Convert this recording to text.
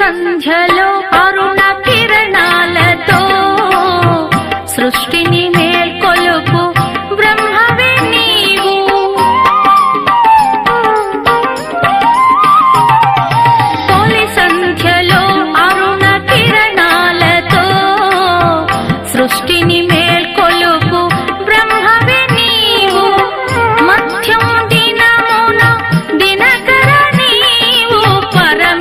సంధ్యలో అరుణ కిరణాలతో సృష్టిని మేల్కొలుపు బ్రహ్మవే నీవు. తొలి సంధ్యలో అరుణ కిరణాలతో సృష్టిని మేల్కొలుపు బ్రహ్మవే నీవు. మధ్యం దినమున దినకర నీవు పరమ